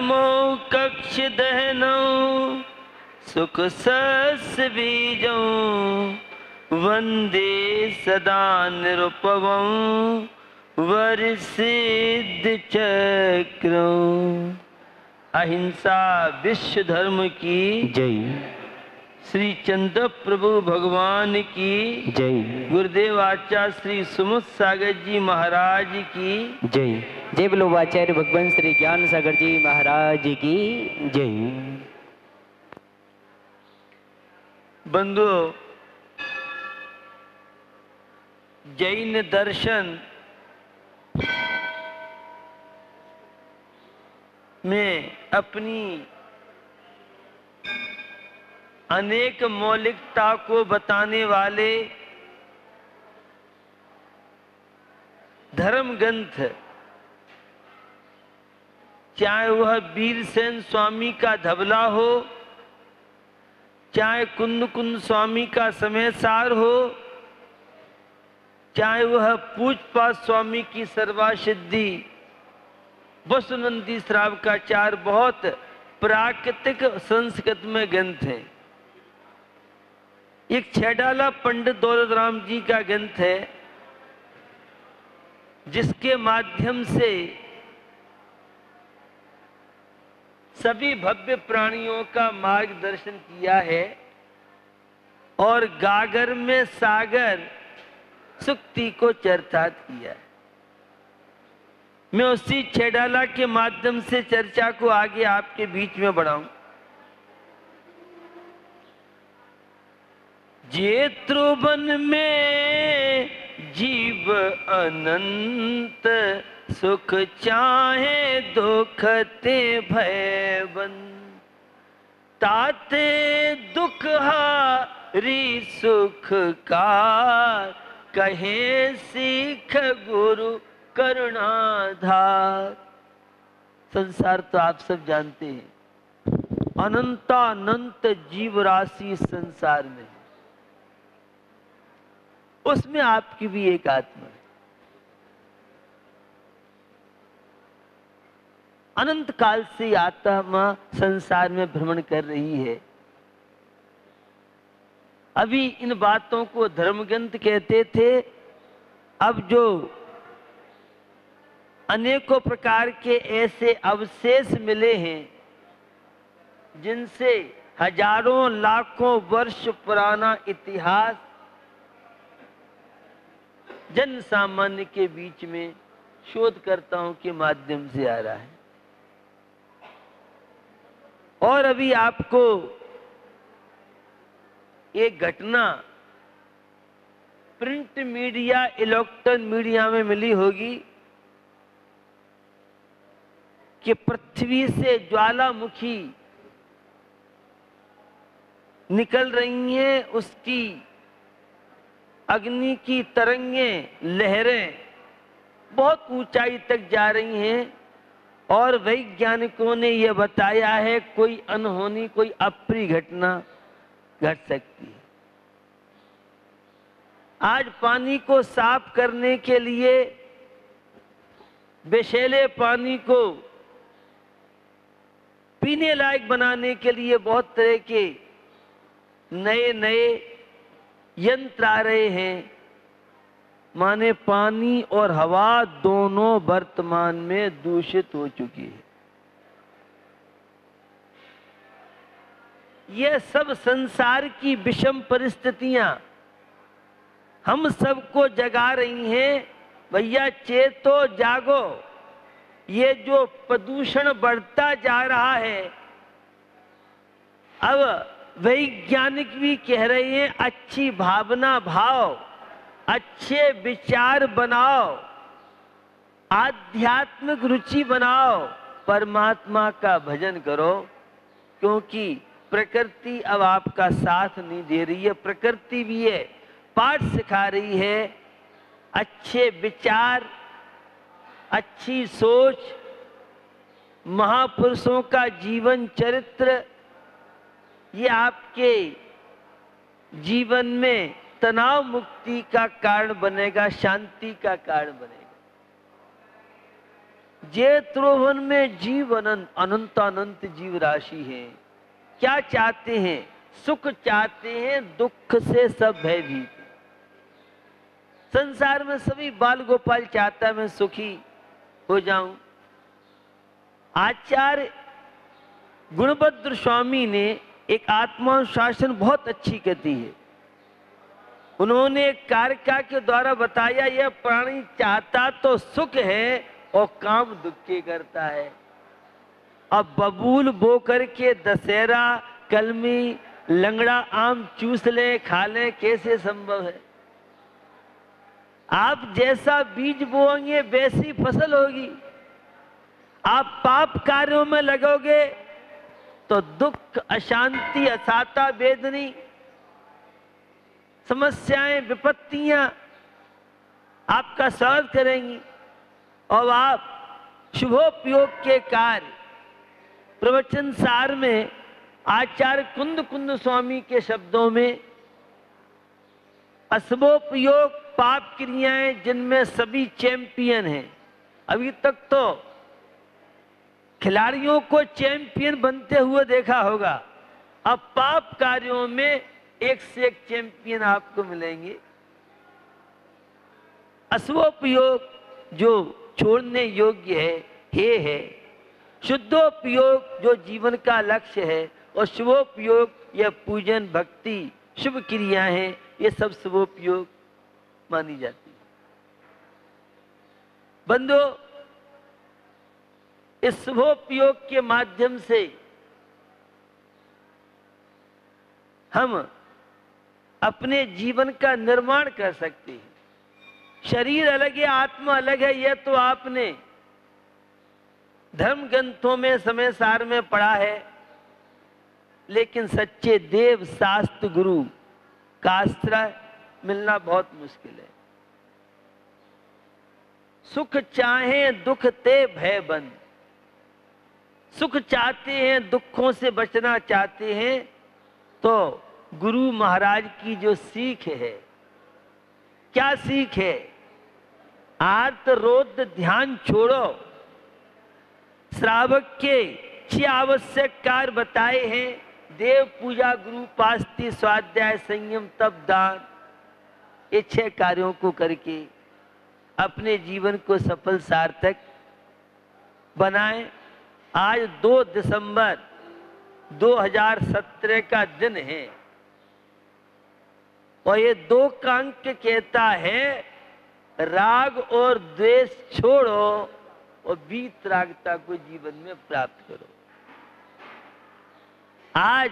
धर्मो कक्ष दहनो सुख सस बीजो वंदे सदा निरुपवं वरसिद्ध चक्रो। अहिंसा विश्व धर्म की जय। श्री चंद्र प्रभु भगवान की जय। गुरुदेव आचार्य श्री सुमुख सागर जी महाराज की जय। जय बोलो आचार्य भगवान श्री ज्ञान सागर जी महाराज की जय। बंधुओं, जैन दर्शन में अपनी अनेक मौलिकता को बताने वाले धर्म ग्रंथ, चाहे वह वीरसेन स्वामी का धबला हो, चाहे कुंद कुंद स्वामी का समय सार हो, चाहे वह पूजपाठ स्वामी की सर्वासिद्धि वसुनंदी श्रावकाचार्य, बहुत प्राकृतिक संस्कृत में ग्रंथ है। एक छेडाला पंडित दौलत राम जी का ग्रंथ है, जिसके माध्यम से सभी भव्य प्राणियों का मार्गदर्शन किया है और गागर में सागर सुक्ति को चरितार्थ किया है। मैं उसी छेडाला के माध्यम से चर्चा को आगे आपके बीच में बढ़ाऊं। जेत्रुवन में जीव अनंत सुख चाहे दुख ते भयवन, ताते दुख हारी सुख का कहे सीख गुरु करुणाधार। संसार तो आप सब जानते हैं, अनंतानंत जीव राशि संसार में, उसमें आपकी भी एक आत्मा है। अनंत काल से आत्मा संसार में भ्रमण कर रही है। अभी इन बातों को धर्मग्रंथ कहते थे, अब जो अनेकों प्रकार के ऐसे अवशेष मिले हैं जिनसे हजारों लाखों वर्ष पुराना इतिहास जन सामान्य के बीच में शोधकर्ताओं के माध्यम से आ रहा है। और अभी आपको एक घटना प्रिंट मीडिया, इलेक्ट्रॉनिक मीडिया में मिली होगी कि पृथ्वी से ज्वालामुखी निकल रही हैं, उसकी अग्नि की तरंगें, लहरें बहुत ऊंचाई तक जा रही हैं और वैज्ञानिकों ने यह बताया है कोई अनहोनी, कोई अप्रिय घटना घट सकती है। आज पानी को साफ करने के लिए, विषैले पानी को पीने लायक बनाने के लिए बहुत तरह के नए नए यंत्र आ रहे हैं। माने पानी और हवा दोनों वर्तमान में दूषित हो चुकी है। यह सब संसार की विषम परिस्थितियां हम सबको जगा रही हैं। भैया चेतो जागो, ये जो प्रदूषण बढ़ता जा रहा है, अब वैज्ञानिक भी कह रहे हैं अच्छी भावना भाव, अच्छे विचार बनाओ, आध्यात्मिक रुचि बनाओ, परमात्मा का भजन करो, क्योंकि प्रकृति अब आपका साथ नहीं दे रही है। प्रकृति भी है पाठ सिखा रही है। अच्छे विचार, अच्छी सोच, महापुरुषों का जीवन चरित्र, ये आपके जीवन में तनाव मुक्ति का कारण बनेगा, शांति का कारण बनेगा। जे त्रोवन में जीव अनंत अनंत अनंत जीव राशि है। क्या चाहते हैं? सुख चाहते हैं, दुख से सब भयभीत। संसार में सभी बाल गोपाल चाहता है मैं सुखी हो जाऊं। आचार्य गुणभद्र स्वामी ने एक आत्मानुशासन बहुत अच्छी कहती है। उन्होंने एक कारका के द्वारा बताया, यह प्राणी चाहता तो सुख है और काम दुख के करता है। अब बबूल बो करके दशहरा कलमी लंगड़ा आम चूस ले खा ले, कैसे संभव है? आप जैसा बीज बोएंगे वैसी फसल होगी। आप पाप कार्यों में लगोगे तो दुख, अशांति, असाता, वेदनी, समस्याएं, विपत्तियां आपका स्वागत करेंगी। और आप शुभोपयोग के कार्य प्रवचन सार में आचार्य कुंद कुंद स्वामी के शब्दों में अशुभोपयोग पाप क्रियाएं जिनमें सभी चैंपियन हैं। अभी तक तो खिलाड़ियों को चैंपियन बनते हुए देखा होगा, अब पाप कार्यों में एक से एक चैंपियन आपको मिलेंगे। अशुभोपयोग जो छोड़ने योग्य है शुद्धोपयोग जो जीवन का लक्ष्य है, और शुभोपयोग यह पूजन, भक्ति, शुभ क्रियाएं हैं, ये सब शुभोपयोग मानी जाती है। बंधु, इस शुभोपयोग के माध्यम से हम अपने जीवन का निर्माण कर सकते हैं। शरीर अलग है, आत्मा अलग है, यह तो आपने धर्म ग्रंथों में समय सार में पढ़ा है। लेकिन सच्चे देव शास्त्र गुरु का आश्रय मिलना बहुत मुश्किल है। सुख चाहे दुख ते भय बंद। सुख चाहते हैं, दुखों से बचना चाहते हैं, तो गुरु महाराज की जो सीख है, क्या सीख है? आर्त रोध ध्यान छोड़ो। श्रावक के 6 आवश्यक कार्य बताए हैं। देव पूजा, गुरु पास्ती, स्वाध्याय, संयम, तप, दान। ये 6 कार्यों को करके अपने जीवन को सफल सार्थक बनाएं। आज 2 दिसंबर 2017 का दिन है और ये 2 का अंक कहता है, राग और द्वेष छोड़ो और वीतरागता को जीवन में प्राप्त करो। आज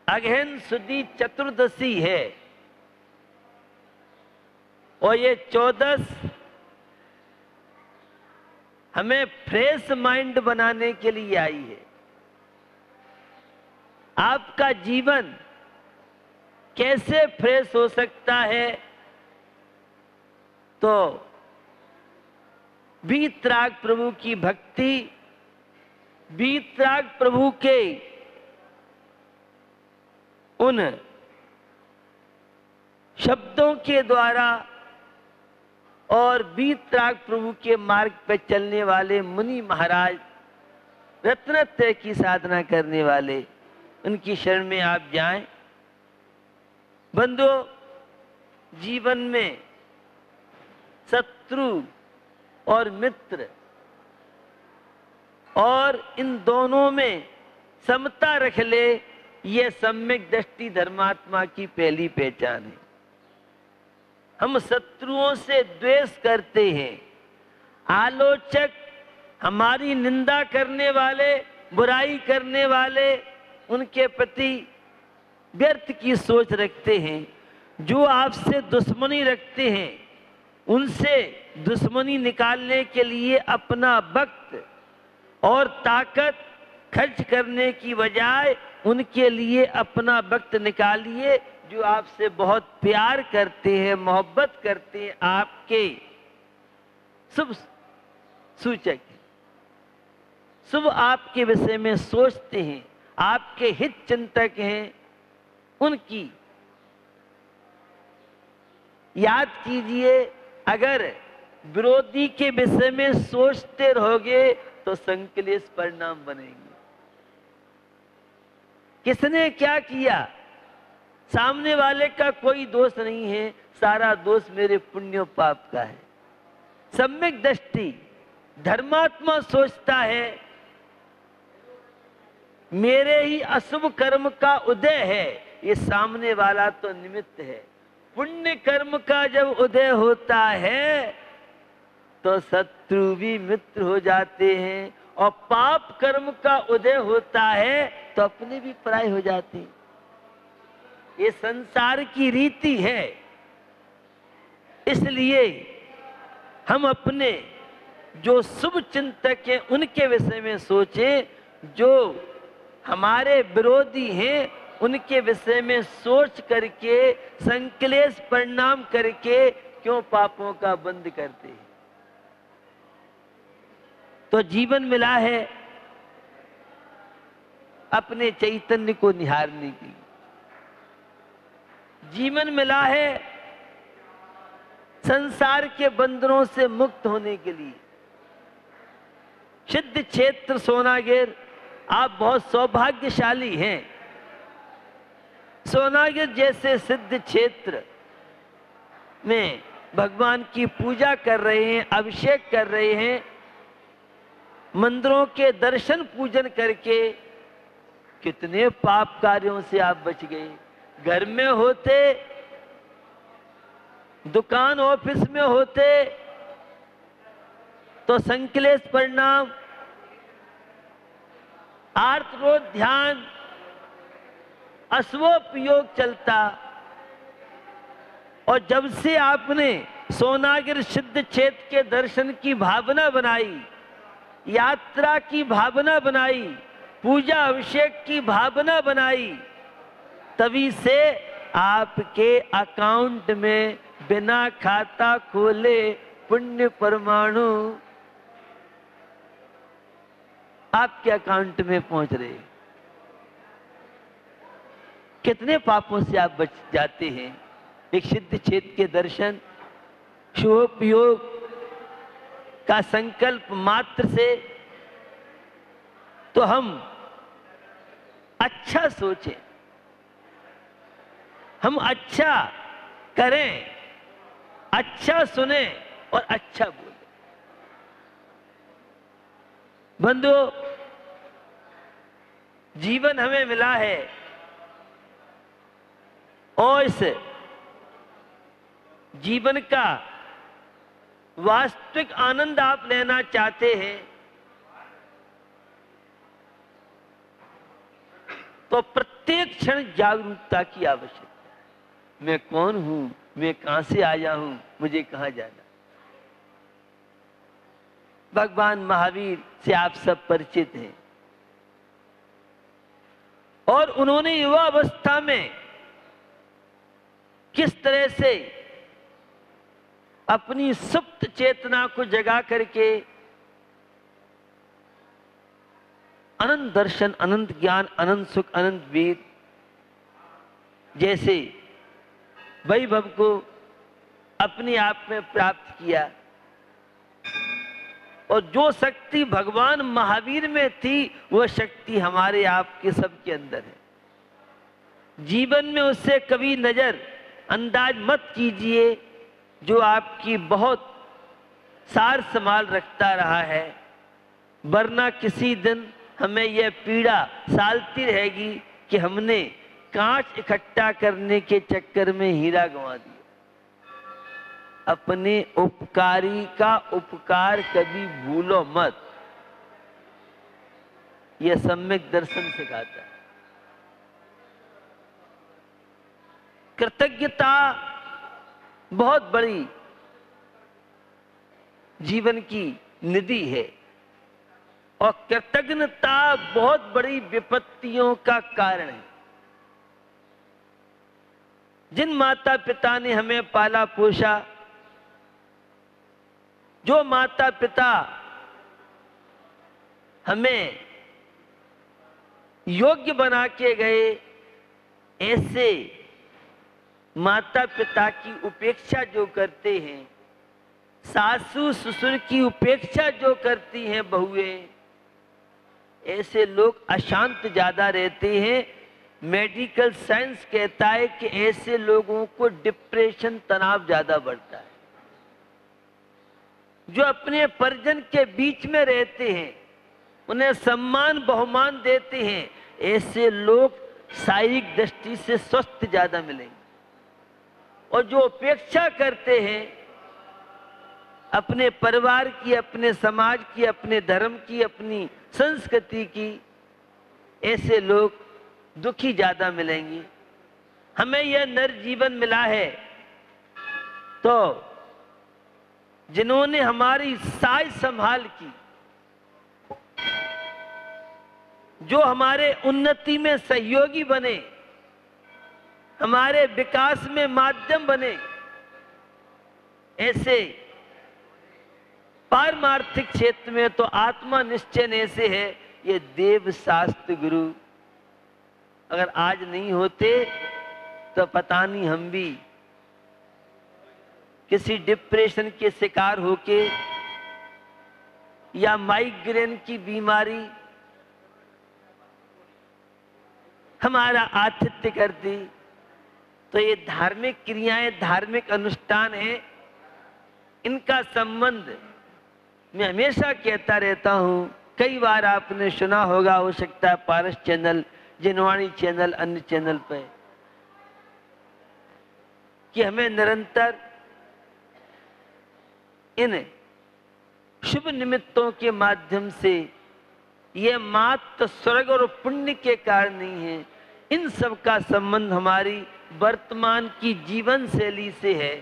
अगहन सुदी चतुर्दशी है और ये 14 हमें फ्रेश माइंड बनाने के लिए आई है। आपका जीवन कैसे फ्रेश हो सकता है? तो वीतराग प्रभु की भक्ति, वीतराग प्रभु के उन शब्दों के द्वारा और वीतराग प्रभु के मार्ग पर चलने वाले मुनि महाराज, रत्नत्रय की साधना करने वाले, उनकी शरण में आप जाएं। बंधु, जीवन में शत्रु और मित्र और इन दोनों में समता रख ले, यह सम्यक दृष्टि धर्मात्मा की पहली पहचान है। हम शत्रुओं से द्वेष करते हैं। आलोचक, हमारी निंदा करने वाले, बुराई करने वाले, उनके प्रति व्यर्थ की सोच रखते हैं। जो आपसे दुश्मनी रखते हैं, उनसे दुश्मनी निकालने के लिए अपना वक्त और ताकत खर्च करने की बजाय उनके लिए अपना वक्त निकालिए। जो आपसे बहुत प्यार करते हैं, मोहब्बत करते हैं, आपके शुभ सूचक, शुभ आपके विषय में सोचते हैं, आपके हित चिंतक हैं, उनकी याद कीजिए। अगर विरोधी के विषय में सोचते रहोगे तो संकलेश परिणाम बनेंगे। किसने क्या किया, सामने वाले का कोई दोष नहीं है, सारा दोष मेरे पुण्य पाप का है। सम्यक दृष्टि, धर्मात्मा सोचता है मेरे ही अशुभ कर्म का उदय है, ये सामने वाला तो निमित्त है। पुण्य कर्म का जब उदय होता है तो शत्रु भी मित्र हो जाते हैं, और पाप कर्म का उदय होता है तो अपने भी पराये हो जाते हैं। ये संसार की रीति है। इसलिए हम अपने जो शुभ चिंतक हैं उनके विषय में सोचें, जो हमारे विरोधी हैं उनके विषय में सोच करके संकलेश परिणाम करके क्यों पापों का बंद करते हैं। तो जीवन मिला है अपने चैतन्य को निहारने के लिए, जीवन मिला है संसार के बंधनों से मुक्त होने के लिए। सिद्ध क्षेत्र सोनागिर, आप बहुत सौभाग्यशाली हैं। सोनागिर जैसे सिद्ध क्षेत्र में भगवान की पूजा कर रहे हैं, अभिषेक कर रहे हैं, मंदिरों के दर्शन पूजन करके कितने पाप कार्यों से आप बच गए। घर में होते, दुकान ऑफिस में होते तो संकलेश परिणाम, आर्तरोध ध्यान, अश्वोपयोग चलता। और जब से आपने सोनागिर सिद्ध क्षेत्र के दर्शन की भावना बनाई, यात्रा की भावना बनाई, पूजा अभिषेक की भावना बनाई, तभी से आपके अकाउंट में बिना खाता खोले पुण्य परमाणु आपके अकाउंट में पहुंच रहे। कितने पापों से आप बच जाते हैं एक सिद्ध क्षेत्र के दर्शन, शुभोपयोग का संकल्प मात्र से। तो हम अच्छा सोचें, हम अच्छा करें, अच्छा सुने और अच्छा बोलें। बंधुओं, जीवन हमें मिला है और इस जीवन का वास्तविक आनंद आप लेना चाहते हैं तो प्रत्येक क्षण जागरूकता की आवश्यकता है। मैं कौन हूं, मैं कहां से आया हूं, मुझे कहां जाना। भगवान महावीर से आप सब परिचित हैं और उन्होंने युवा अवस्था में किस तरह से अपनी सुप्त चेतना को जगा करके अनंत दर्शन, अनंत ज्ञान, अनंत सुख, अनंत वीर जैसे वैभव को अपने आप में प्राप्त किया। और जो शक्ति भगवान महावीर में थी वह शक्ति हमारे आपके सबके अंदर है। जीवन में उससे कभी नजर अंदाज मत कीजिए जो आपकी बहुत सार संभाल रखता रहा है, वरना किसी दिन हमें यह पीड़ा सालती रहेगी कि हमने कांच इकट्ठा करने के चक्कर में हीरा गंवा दिया। अपने उपकारी का उपकार कभी भूलो मत, यह सम्यक दर्शन सिखाता है। कृतज्ञता बहुत बड़ी जीवन की निधि है और कृतज्ञता बहुत बड़ी विपत्तियों का कारण है। जिन माता पिता ने हमें पाला पोसा, जो माता पिता हमें योग्य बना के गए, ऐसे माता पिता की उपेक्षा जो करते हैं सासू ससुर की उपेक्षा जो करती हैं बहुएं, ऐसे लोग अशांत ज्यादा रहते हैं। मेडिकल साइंस कहता है कि ऐसे लोगों को डिप्रेशन, तनाव ज्यादा बढ़ता है। जो अपने परिजन के बीच में रहते हैं, उन्हें सम्मान बहुमान देते हैं, ऐसे लोग शारीरिक दृष्टि से स्वस्थ ज्यादा मिलेंगे। और जो उपेक्षा करते हैं अपने परिवार की, अपने समाज की, अपने धर्म की, अपनी संस्कृति की, ऐसे लोग दुखी ज्यादा मिलेंगे। हमें यह नर जीवन मिला है तो जिन्होंने हमारी साज संभाल की, जो हमारे उन्नति में सहयोगी बने, हमारे विकास में माध्यम बने, ऐसे पारमार्थिक क्षेत्र में तो आत्मा निश्चय ऐसे है। ये देव शास्त्र गुरु अगर आज नहीं होते तो पता नहीं हम भी किसी डिप्रेशन के शिकार होके या माइग्रेन की बीमारी हमारा आतिथ्य करती। तो ये धार्मिक क्रियाएं, धार्मिक अनुष्ठान है, इनका संबंध मैं हमेशा कहता रहता हूं। कई बार आपने सुना होगा, हो सकता है पारस चैनल, जिनवाणी चैनल, अन्य चैनल पे, कि हमें निरंतर इन शुभ निमित्तों के माध्यम से, यह मात्र स्वर्ग और पुण्य के कारण नहीं है, इन सब का संबंध हमारी वर्तमान की जीवन शैली से है।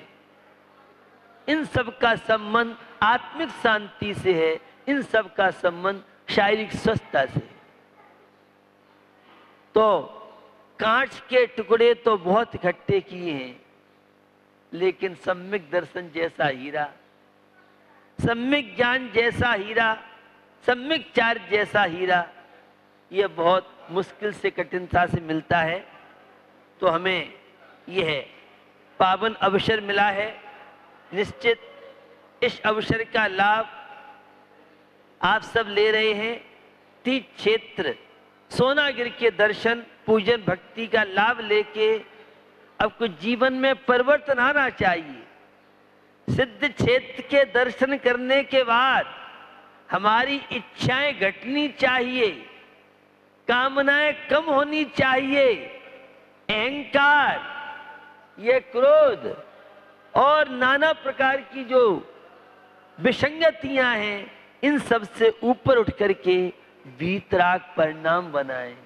इन सब का संबंध आत्मिक शांति से है। इन सब का संबंध शारीरिक स्वस्थता से है। तो कांच के टुकड़े तो बहुत इकट्ठे किए हैं, लेकिन सम्यक दर्शन जैसा हीरा, सम्यक ज्ञान जैसा हीरा, सम्यक चार्य जैसा हीरा, यह बहुत मुश्किल से, कठिनता से मिलता है। तो हमें यह पावन अवसर मिला है। निश्चित इस अवसर का लाभ आप सब ले रहे हैं। तीर्थ क्षेत्र सोनागिर के दर्शन, पूजन, भक्ति का लाभ लेके अब कुछ जीवन में परिवर्तन आना चाहिए। सिद्ध क्षेत्र के दर्शन करने के बाद हमारी इच्छाएं घटनी चाहिए, कामनाएं कम होनी चाहिए। अहंकार, ये क्रोध और नाना प्रकार की जो विसंगतियां हैं, इन सब से ऊपर उठ करके वीतराग परिणाम बनाएं।